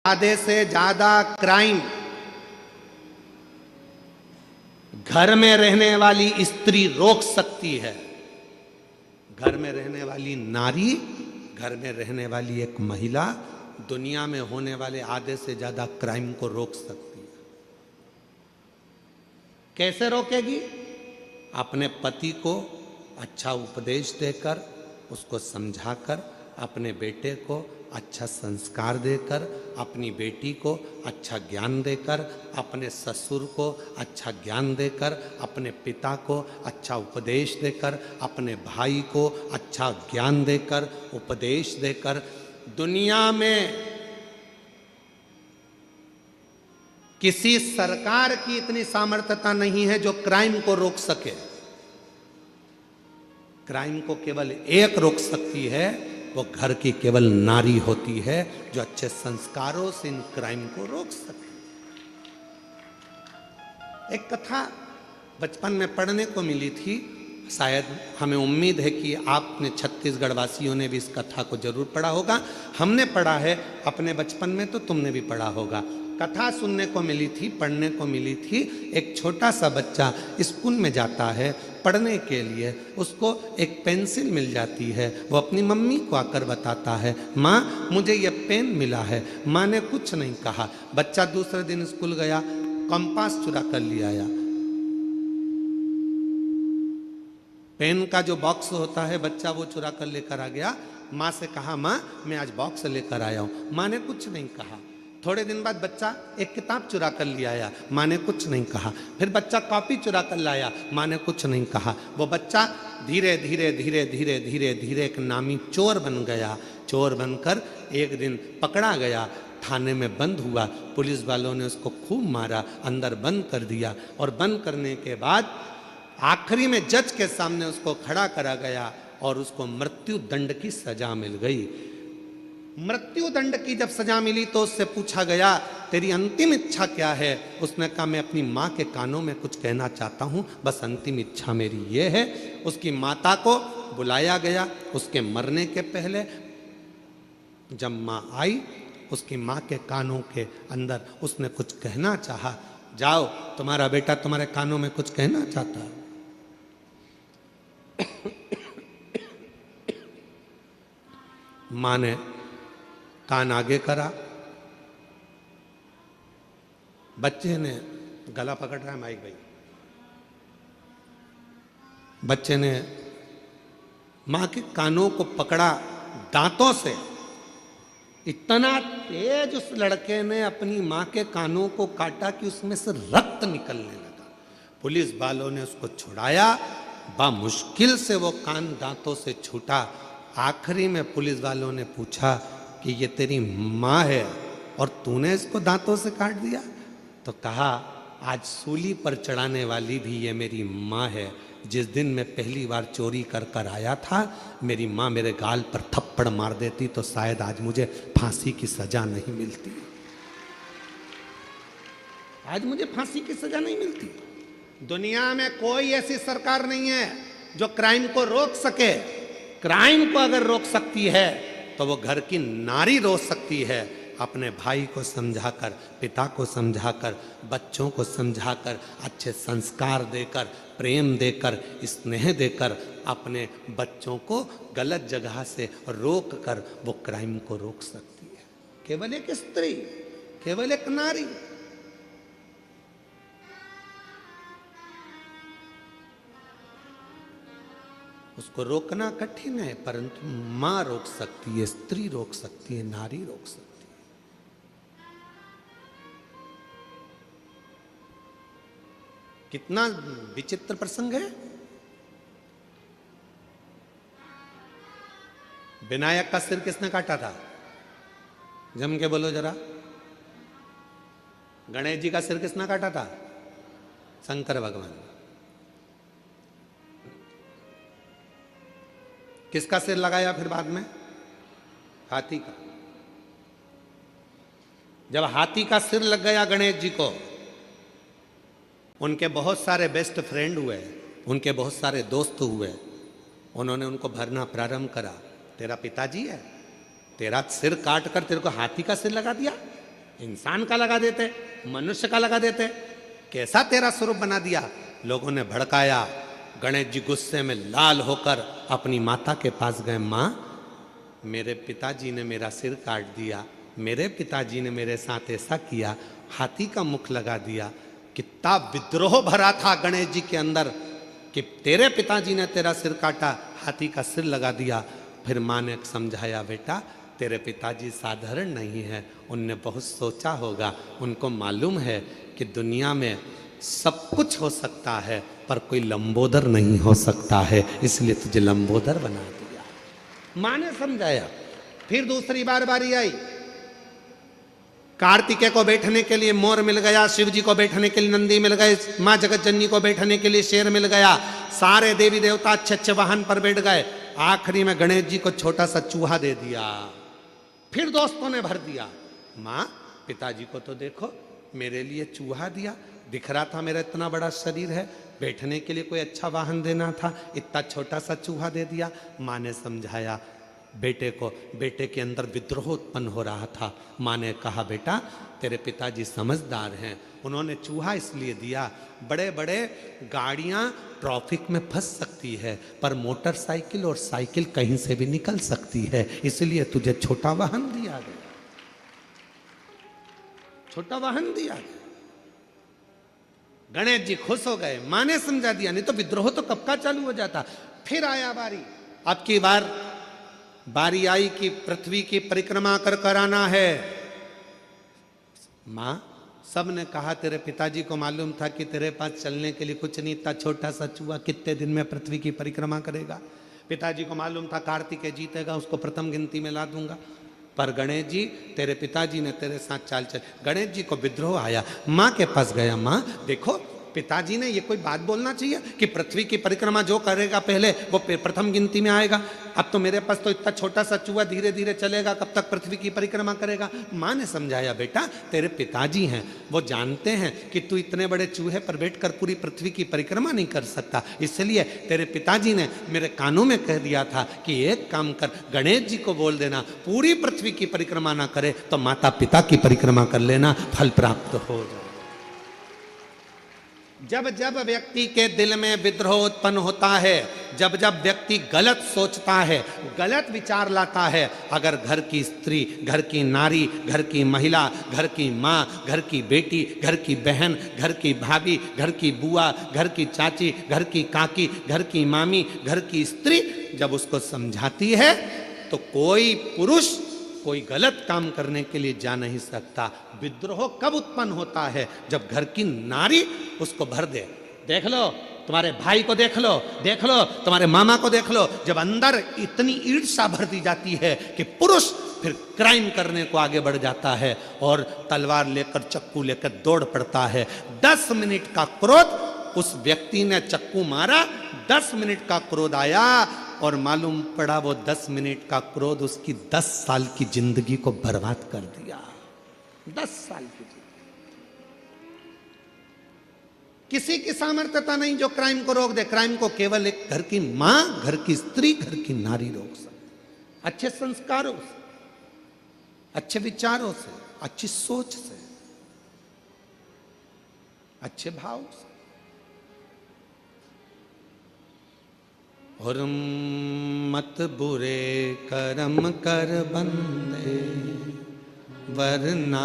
आधे से ज्यादा क्राइम घर में रहने वाली स्त्री रोक सकती है। घर में रहने वाली नारी, घर में रहने वाली एक महिला दुनिया में होने वाले आधे से ज्यादा क्राइम को रोक सकती है। कैसे रोकेगी? अपने पति को अच्छा उपदेश देकर, उसको समझाकर, अपने बेटे को अच्छा संस्कार देकर, अपनी बेटी को अच्छा ज्ञान देकर, अपने ससुर को अच्छा ज्ञान देकर, अपने पिता को अच्छा उपदेश देकर, अपने भाई को अच्छा ज्ञान देकर, उपदेश देकर। दुनिया में किसी सरकार की इतनी सामर्थ्यता नहीं है जो क्राइम को रोक सके। क्राइम को केवल एक रोक सकती है, वो घर की केवल नारी होती है जो अच्छे संस्कारों से इन क्राइम को रोक सके। एक कथा बचपन में पढ़ने को मिली थी, शायद हमें उम्मीद है कि आपने छत्तीसगढ़ वासियों ने भी इस कथा को जरूर पढ़ा होगा। हमने पढ़ा है अपने बचपन में, तो तुमने भी पढ़ा होगा। कथा सुनने को मिली थी, पढ़ने को मिली थी। एक छोटा सा बच्चा स्कूल में जाता है पढ़ने के लिए, उसको एक पेंसिल मिल जाती है। वो अपनी मम्मी को आकर बताता है, माँ मुझे ये पेन मिला है। माँ ने कुछ नहीं कहा। बच्चा दूसरे दिन स्कूल गया, कंपास चुरा कर ले आया। पेन का जो बॉक्स होता है बच्चा वो चुरा कर लेकर आ गया। माँ से कहा, माँ मैं आज बॉक्स लेकर आया हूँ। माँ ने कुछ नहीं कहा। थोड़े दिन बाद बच्चा एक किताब चुरा कर ले आया। माँ ने कुछ नहीं कहा। फिर बच्चा कॉपी चुरा कर लाया। माँ ने कुछ नहीं कहा। वो बच्चा धीरे धीरे धीरे धीरे धीरे धीरे एक नामी चोर बन गया। चोर बनकर एक दिन पकड़ा गया, थाने में बंद हुआ। पुलिस वालों ने उसको खूब मारा, अंदर बंद कर दिया। और बंद करने के बाद आखिरी में जज के सामने उसको खड़ा करा गया और उसको मृत्यु दंड की सजा मिल गई। मृत्यु दंड की जब सजा मिली तो उससे पूछा गया, तेरी अंतिम इच्छा क्या है? उसने कहा, मैं अपनी माँ के कानों में कुछ कहना चाहता हूँ, बस अंतिम इच्छा मेरी ये है। उसकी माता को बुलाया गया। उसके मरने के पहले जब माँ आई, उसकी माँ के कानों के अंदर उसने कुछ कहना चाहा। जाओ, तुम्हारा बेटा तुम्हारे कानों में कुछ कहना चाहता है। माँ ने कान आगे करा। बच्चे ने गला पकड़ रहा है माइक भाई। बच्चे ने मां के कानों को पकड़ा दांतों से। इतना तेज उस लड़के ने अपनी मां के कानों को काटा कि उसमें से रक्त निकलने लगा। पुलिस वालों ने उसको छुड़ाया। मुश्किल से वो कान दांतों से छूटा। आखिरी में पुलिस वालों ने पूछा कि ये तेरी माँ है और तूने इसको दांतों से काट दिया? तो कहा, आज सूली पर चढ़ाने वाली भी ये मेरी माँ है। जिस दिन मैं पहली बार चोरी कर कर आया था, मेरी माँ मेरे गाल पर थप्पड़ मार देती तो शायद आज मुझे फांसी की सजा नहीं मिलती। आज मुझे फांसी की सजा नहीं मिलती। दुनिया में कोई ऐसी सरकार नहीं है जो क्राइम को रोक सके। क्राइम को अगर रोक सकती है तो वो घर की नारी रोक सकती है। अपने भाई को समझाकर, पिता को समझाकर, बच्चों को समझाकर, अच्छे संस्कार देकर, प्रेम देकर, स्नेह देकर अपने बच्चों को गलत जगह से रोक कर वो क्राइम को रोक सकती है। केवल एक स्त्री, केवल एक नारी। उसको रोकना कठिन है, परंतु मां रोक सकती है, स्त्री रोक सकती है, नारी रोक सकती है। कितना विचित्र प्रसंग है। विनायक का सिर किसने काटा था? जम के बोलो जरा। गणेश जी का सिर किसने काटा था? शंकर भगवान। किसका सिर लगाया फिर बाद में? हाथी का। जब हाथी का सिर लग गया गणेश जी को, उनके बहुत सारे बेस्ट फ्रेंड हुए, उनके बहुत सारे दोस्त हुए। उन्होंने उनको भरना प्रारंभ करा, तेरा पिताजी है, तेरा सिर काट कर तेरे को हाथी का सिर लगा दिया, इंसान का लगा देते, मनुष्य का लगा देते, कैसा तेरा स्वरूप बना दिया। लोगों ने भड़काया। गणेश जी गुस्से में लाल होकर अपनी माता के पास गए। माँ, मेरे पिताजी ने मेरा सिर काट दिया, मेरे पिताजी ने मेरे साथ ऐसा किया, हाथी का मुख लगा दिया। कितना विद्रोह भरा था गणेश जी के अंदर कि तेरे पिताजी ने तेरा सिर काटा, हाथी का सिर लगा दिया। फिर माँ ने समझाया, बेटा तेरे पिताजी साधारण नहीं है, उनने बहुत सोचा होगा, उनको मालूम है कि दुनिया में सब कुछ हो सकता है पर कोई लंबोदर नहीं हो सकता है, इसलिए तुझे लंबोदर बना दिया। माँ ने समझाया। फिर दूसरी बार बारी आई। कार्तिकेय को बैठने के लिए मोर मिल गया, शिव जी को बैठने के लिए नंदी मिल गए, माँ जगत जननी को बैठने के लिए शेर मिल गया, सारे देवी देवता अच्छे अच्छे वाहन पर बैठ गए। आखिरी में गणेश जी को छोटा सा चूहा दे दिया। फिर दोस्तों ने भर दिया। माँ, पिताजी को तो देखो, मेरे लिए चूहा दिया, दिख रहा था मेरा इतना बड़ा शरीर है, बैठने के लिए कोई अच्छा वाहन देना था, इतना छोटा सा चूहा दे दिया। माँ ने समझाया बेटे को, बेटे के अंदर विद्रोह उत्पन्न हो रहा था। माँ ने कहा, बेटा तेरे पिताजी समझदार हैं, उन्होंने चूहा इसलिए दिया, बड़े बड़े गाड़ियाँ ट्रैफिक में फंस सकती है पर मोटरसाइकिल और साइकिल कहीं से भी निकल सकती है, इसलिए तुझे छोटा वाहन दिया गया, छोटा वाहन दिया गया। गणेश जी खुश हो गए, माँ ने समझा दिया, नहीं तो विद्रोह तो कब का चालू हो जाता। फिर आया बारी, अब की बारी आई कि पृथ्वी की परिक्रमा कर कराना है। माँ, सब ने कहा तेरे पिताजी को मालूम था कि तेरे पास चलने के लिए कुछ नहीं था, छोटा सा चूहा कितने दिन में पृथ्वी की परिक्रमा करेगा। पिताजी को मालूम था कार्तिकेय जीतेगा, उसको प्रथम गिनती में ला दूंगा। पर गणेश जी, तेरे पिताजी ने तेरे साथ चाल चल। गणेश जी को विद्रोह आया, माँ के पास गया। माँ देखो, पिताजी ने ये कोई बात बोलना चाहिए कि पृथ्वी की परिक्रमा जो करेगा पहले वो प्रथम गिनती में आएगा। अब तो मेरे पास तो इतना छोटा सा चूहा धीरे धीरे चलेगा, कब तक पृथ्वी की परिक्रमा करेगा। माँ ने समझाया, बेटा तेरे पिताजी हैं, वो जानते हैं कि तू इतने बड़े चूहे पर बैठकर पूरी पृथ्वी की परिक्रमा नहीं कर सकता, इसलिए तेरे पिताजी ने मेरे कानों में कह दिया था कि एक काम कर, गणेश जी को बोल देना पूरी पृथ्वी की परिक्रमा ना करे तो माता पिता की परिक्रमा कर लेना, फल प्राप्त हो जाए। जब जब व्यक्ति के दिल में विद्रोह उत्पन्न होता है, जब जब व्यक्ति गलत सोचता है, गलत विचार लाता है, अगर घर की स्त्री, घर की नारी, घर की महिला, घर की माँ, घर की बेटी, घर की बहन, घर की भाभी, घर की बुआ, घर की चाची, घर की काकी, घर की मामी, घर की स्त्री जब उसको समझाती है तो कोई पुरुष कोई गलत काम करने के लिए जा नहीं सकता। विद्रोह कब उत्पन्न होता है? जब घर की नारी उसको भर दे। देख लो, तुम्हारे भाई को देख लो, देख लो तुम्हारे मामा को देख लो, जब अंदर इतनी ईर्ष्या भर दी जाती है कि पुरुष फिर क्राइम करने को आगे बढ़ जाता है और तलवार लेकर, चक्कू लेकर दौड़ पड़ता है। 10 मिनट का क्रोध, उस व्यक्ति ने चक्कू मारा, 10 मिनट का क्रोध आया और मालूम पड़ा वो 10 मिनट का क्रोध उसकी 10 साल की जिंदगी को बर्बाद कर दिया। 10 साल की जिंदगी। किसी की सामर्थ्यता नहीं जो क्राइम को रोक दे। क्राइम को केवल एक घर की मां, घर की स्त्री, घर की नारी रोक सकती। अच्छे संस्कारों से, अच्छे विचारों से, अच्छी सोच से, अच्छे भाव से। और मत बुरे कर्म कर बंदे वरना